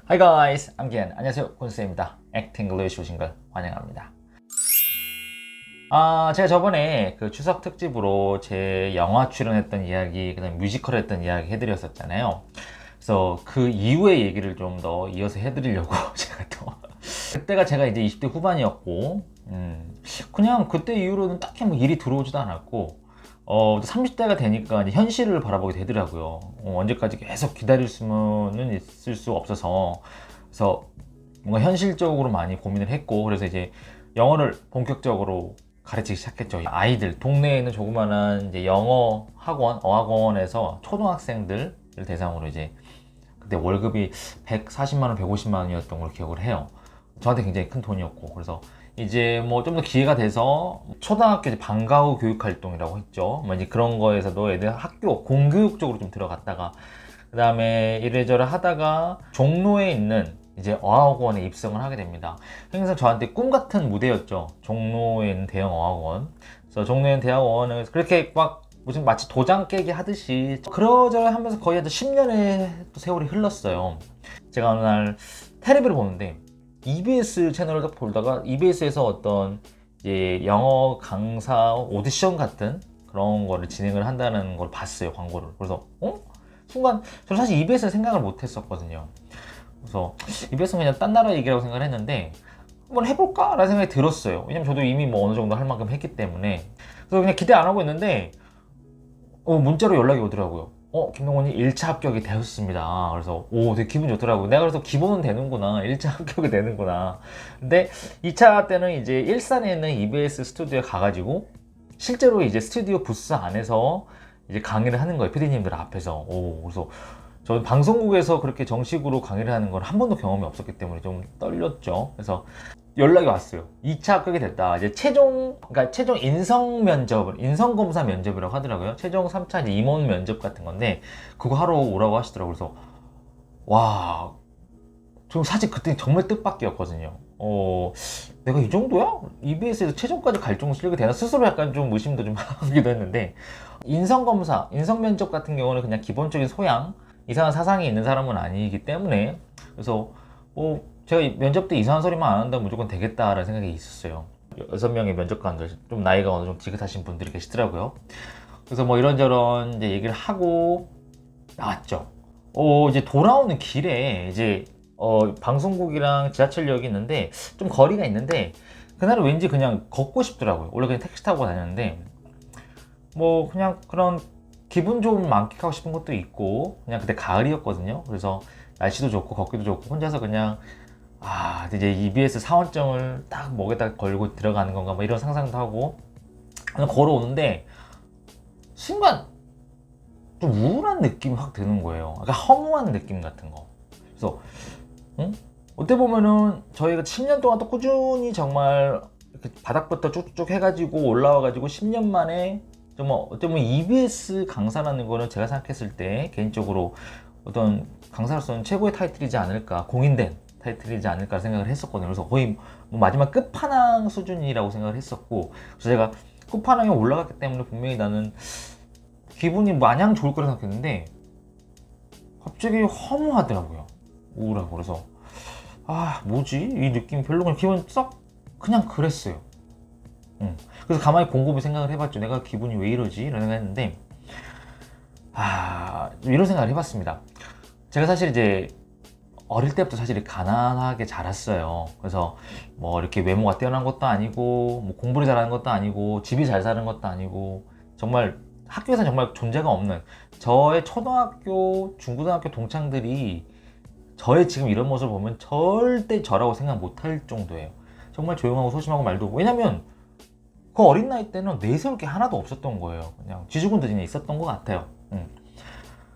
Hi guys, I'm Gian. 안녕하세요, 곤쌤입니다. Act English 오신 걸 환영합니다. 제가 저번에 그 추석 특집으로 제 영화 출연했던 이야기, 그다음 뮤지컬 했던 이야기 해드렸었잖아요. 그래서 그 이후의 얘기를 좀 더 이어서 해드리려고 제가 또 그때가 제가 이제 20대 후반이었고, 그냥 그때 이후로는 딱히 뭐 일이 들어오지도 않았고, 30대가 되니까 이제 현실을 바라보게 되더라고요. 언제까지 계속 기다릴 수는 있을 수 없어서, 그래서 뭔가 현실적으로 많이 고민을 했고, 그래서 이제 영어를 본격적으로 가르치기 시작했죠. 아이들, 동네에 있는 조그만한 이제 영어 학원, 어학원에서 초등학생들을 대상으로 이제 그때 월급이 140만 원, 150만 원이었던 걸 기억을 해요. 저한테 굉장히 큰 돈이었고, 그래서 이제 뭐 좀 더 기회가 돼서 초등학교 이제 방과 후 교육 활동이라고 했죠. 뭐 이제 그런 거에서도 애들 학교 공교육 쪽으로 좀 들어갔다가 그 다음에 이래저래 하다가 종로에 있는 이제 어학원에 입성을 하게 됩니다. 항상 저한테 꿈 같은 무대였죠. 종로에 있는 대형 어학원. 그래서 종로에 있는 대학원을 그렇게 막 무슨 마치 도장 깨기 하듯이 그러저러 하면서 거의 한 10년의 또 세월이 흘렀어요. 제가 어느 날 테레비를 보는데 EBS 채널을 딱 보다가 EBS에서 어떤 이제 영어 강사 오디션 같은 그런 거를 진행을 한다는 걸 봤어요, 광고를. 그래서 순간 저는 사실 EBS는 생각을 못 했었거든요. 그래서 EBS는 그냥 딴 나라 얘기라고 생각을 했는데 한번 해볼까? 라는 생각이 들었어요. 왜냐면 저도 이미 뭐 어느 정도 할 만큼 했기 때문에. 그래서 그냥 기대 안 하고 있는데 문자로 연락이 오더라고요. 김동원이 1차 합격이 되었습니다. 그래서 되게 기분 좋더라고요. 내가 그래서 기본은 되는구나. 1차 합격이 되는구나. 근데 2차 때는 이제 일산에 있는 EBS 스튜디오에 가가지고 실제로 이제 스튜디오 부스 안에서 이제 강의를 하는 거예요. PD님들 앞에서. 그래서 저는 방송국에서 그렇게 정식으로 강의를 하는 건 한 번도 경험이 없었기 때문에 좀 떨렸죠. 그래서 연락이 왔어요. 2차 합격이 됐다. 이제 그러니까 최종 인성 검사 면접이라고 하더라고요. 최종 3차 이제 임원 면접 같은 건데 그거 하러 오라고 하시더라고요. 그래서 와, 저 사실 그때 정말 뜻밖이었거든요. 내가 이 정도야? EBS에서 최종까지 갈 정도 실력이 되나 스스로 약간 좀 의심도 좀 하기도 했는데 인성 검사, 인성 면접 같은 경우는 그냥 기본적인 소양, 이상한 사상이 있는 사람은 아니기 때문에 그래서 제가 면접 때 이상한 소리만 안 한다면 무조건 되겠다라는 생각이 있었어요. 6명의 면접관들, 좀 나이가 어느 정도 지긋하신 분들이 계시더라고요. 그래서 뭐 이런저런 이제 얘기를 하고 나왔죠. 이제 돌아오는 길에 이제 방송국이랑 지하철역이 있는데 좀 거리가 있는데 그날은 왠지 그냥 걷고 싶더라고요. 원래 그냥 택시 타고 다녔는데 뭐 그냥 그런 기분 좋은 만끽하고 싶은 것도 있고 그냥 그때 가을이었거든요. 그래서 날씨도 좋고 걷기도 좋고 혼자서 그냥 이제 EBS 사원증을 딱 목에다 걸고 들어가는 건가 뭐 이런 상상도 하고 그냥 걸어오는데 순간 좀 우울한 느낌이 확 드는 거예요. 약간 허무한 느낌 같은 거. 그래서 어떻게 보면은 저희가 10년 동안 또 꾸준히 정말 이렇게 바닥부터 쭉쭉 해가지고 올라와가지고 10년 만에 좀 어떻게 보면 EBS 강사라는 거는 제가 생각했을 때 개인적으로 어떤 강사로서는 최고의 타이틀이지 않을까, 공인된 타이틀이지 않을까 생각을 했었거든요. 그래서 거의 뭐 마지막 끝판왕 수준이라고 생각을 했었고, 그래서 제가 끝판왕에 올라갔기 때문에 분명히 나는 기분이 마냥 좋을 거라 생각했는데 갑자기 허무하더라고요. 우울하고. 그래서 뭐지? 이 느낌 별로 그냥 기분 썩 그냥 그랬어요. 그래서 가만히 곰곰이 생각을 해봤죠. 내가 기분이 왜 이러지? 이런 생각을 했는데 이런 생각을 해봤습니다. 제가 사실 이제 어릴 때부터 사실 가난하게 자랐어요. 그래서 뭐 이렇게 외모가 뛰어난 것도 아니고 뭐 공부를 잘하는 것도 아니고 집이 잘 사는 것도 아니고 정말 학교에서 정말 존재가 없는 저의 초등학교, 중고등학교 동창들이 저의 지금 이런 모습을 보면 절대 저라고 생각 못할 정도예요. 정말 조용하고 소심하고 말도 없고. 왜냐면 그 어린 나이 때는 내세울 게 하나도 없었던 거예요. 그냥 쥐죽은 있었던 것 같아요.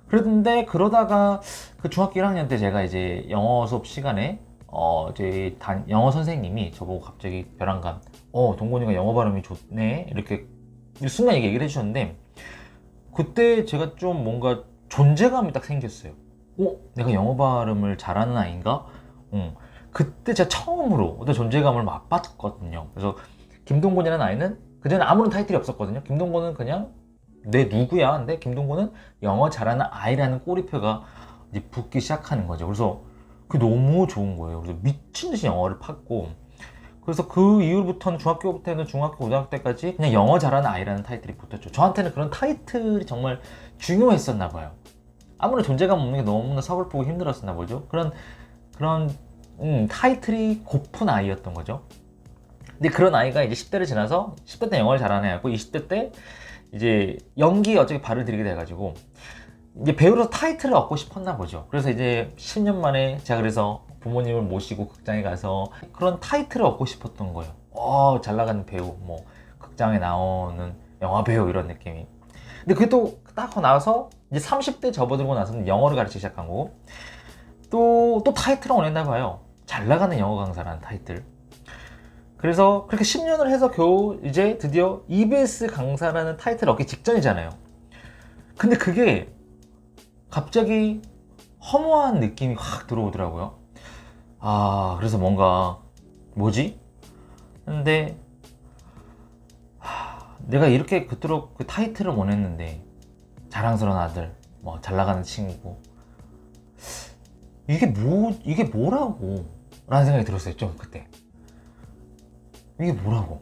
그런데 그러다가 그 중학교 1학년 때 제가 이제 영어 수업 시간에 저희 영어 선생님이 저보고 갑자기 벼랑간 동건이가 영어 발음이 좋네 이렇게 순간 얘기를 해주셨는데 그때 제가 좀 뭔가 존재감이 딱 생겼어요. 내가 영어 발음을 잘하는 아이인가? 그때 제가 처음으로 어떤 존재감을 맛봤거든요. 그래서 김동건이라는 아이는 그전에 아무런 타이틀이 없었거든요. 김동건은 그냥 내 누구야? 근데 김동건은 영어 잘하는 아이라는 꼬리표가 이제 붙기 시작하는 거죠. 그래서 그게 너무 좋은 거예요. 그래서 미친 듯이 영어를 팠고, 그래서 그 이후부터는 중학교 때는 중학교 고등학교 때까지 그냥 영어 잘하는 아이라는 타이틀이 붙었죠. 저한테는 그런 타이틀이 정말 중요했었나 봐요. 아무런 존재감 없는 게 너무나 서글프고 힘들었었나 보죠. 그런 타이틀이 고픈 아이였던 거죠. 근데 그런 아이가 이제 10대를 지나서 10대 때 영어를 잘하는 애였고 20대 때 이제 연기에 어떻게 발을 들이게 돼가지고 이제 배우로 타이틀을 얻고 싶었나 보죠. 그래서 이제 10년 만에 제가 그래서 부모님을 모시고 극장에 가서 그런 타이틀을 얻고 싶었던 거예요. 잘 나가는 배우, 뭐 극장에 나오는 영화 배우 이런 느낌이. 근데 그게 또 딱 하고 나서 이제 30대 접어들고 나서는 영어를 가르치기 시작한 거고 또 타이틀을 원했나 봐요. 잘 나가는 영어 강사라는 타이틀. 그래서 그렇게 10년을 해서 겨우 이제 드디어 EBS 강사라는 타이틀을 얻기 직전이잖아요. 근데 그게 갑자기 허무한 느낌이 확 들어오더라고요. 그래서 뭔가 뭐지? 근데 내가 이렇게 그토록 그 타이틀을 원했는데 자랑스러운 아들, 뭐 잘 나가는 친구, 이게 뭐라고? 라는 생각이 들었어요. 좀 그때 이게 뭐라고?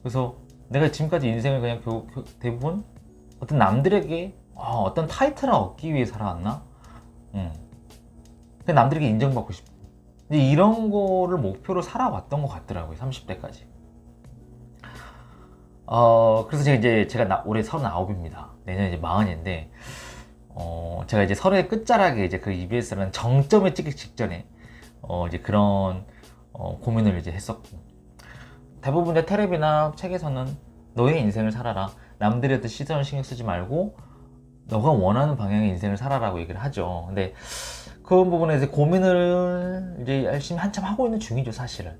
그래서 내가 지금까지 인생을 그냥 대부분 어떤 남들에게 어떤 타이틀을 얻기 위해 살아왔나? 그냥 남들에게 인정받고 싶고 이런 거를 목표로 살아왔던 것 같더라고요. 30대까지. 그래서 제가 올해 39입니다. 내년 이제 40인데, 제가 이제 30의 끝자락에 이제 그 EBS라는 정점을 찍기 직전에, 이제 그런, 고민을 이제 했었고. 대부분의 텔레비나 책에서는 너의 인생을 살아라. 남들의 어떤 시선을 신경 쓰지 말고, 너가 원하는 방향의 인생을 살아라고 얘기를 하죠. 근데 그런 부분에 이제 고민을 이제 열심히 한참 하고 있는 중이죠, 사실은.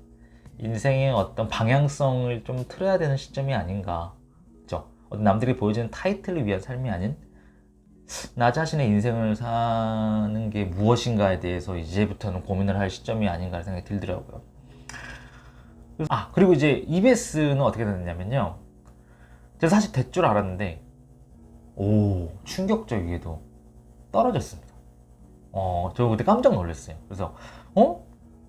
인생의 어떤 방향성을 좀 틀어야 되는 시점이 아닌가. 그죠? 어떤 남들이 보여주는 타이틀을 위한 삶이 아닌 나 자신의 인생을 사는 게 무엇인가에 대해서 이제부터는 고민을 할 시점이 아닌가 생각이 들더라고요. 그리고 이제 EBS는 어떻게 됐냐면요. 제가 사실 될 줄 알았는데, 충격적이게도 떨어졌습니다. 저 그때 깜짝 놀랐어요. 그래서,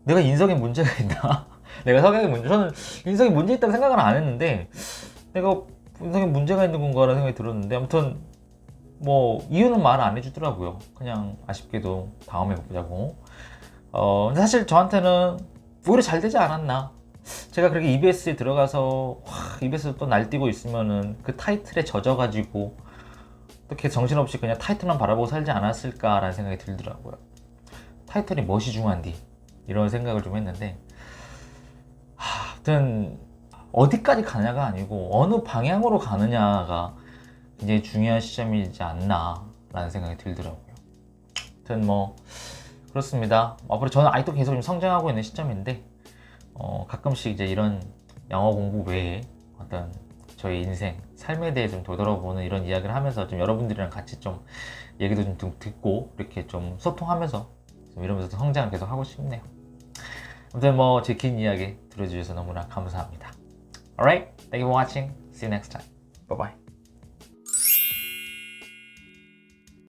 내가 인성에 문제가 있나? 내가 성향에 저는 인성에 문제 있다고 생각은 안 했는데, 내가 인성에 문제가 있는 건가라는 생각이 들었는데, 아무튼, 뭐, 이유는 말 안 해주더라고요. 그냥 아쉽게도 다음에 보자고. 근데 사실 저한테는 오히려 잘 되지 않았나. 제가 그렇게 EBS에 들어가서, EBS에서 또 날뛰고 있으면은 그 타이틀에 젖어가지고, 이렇게 정신없이 그냥 타이틀만 바라보고 살지 않았을까라는 생각이 들더라고요. 타이틀이 멋이 중요한디 이런 생각을 좀 했는데 아무튼 어디까지 가냐가 아니고 어느 방향으로 가느냐가 굉장히 중요한 시점이지 않나 라는 생각이 들더라고요. 아무튼 뭐 그렇습니다. 앞으로 저는 아직도 계속 좀 성장하고 있는 시점인데 가끔씩 이제 이런 영어 공부 외에 어떤 저희 인생, 삶에 대해 좀 되돌아보는 이런 이야기를 하면서 좀 여러분들이랑 같이 좀 얘기도 좀 듣고 이렇게 좀 소통하면서 좀 이러면서 성장을 계속 하고 싶네요. 아무튼 뭐 제 긴 이야기 들어주셔서 너무나 감사합니다. Alright, thank you for watching. See you next time. Bye bye.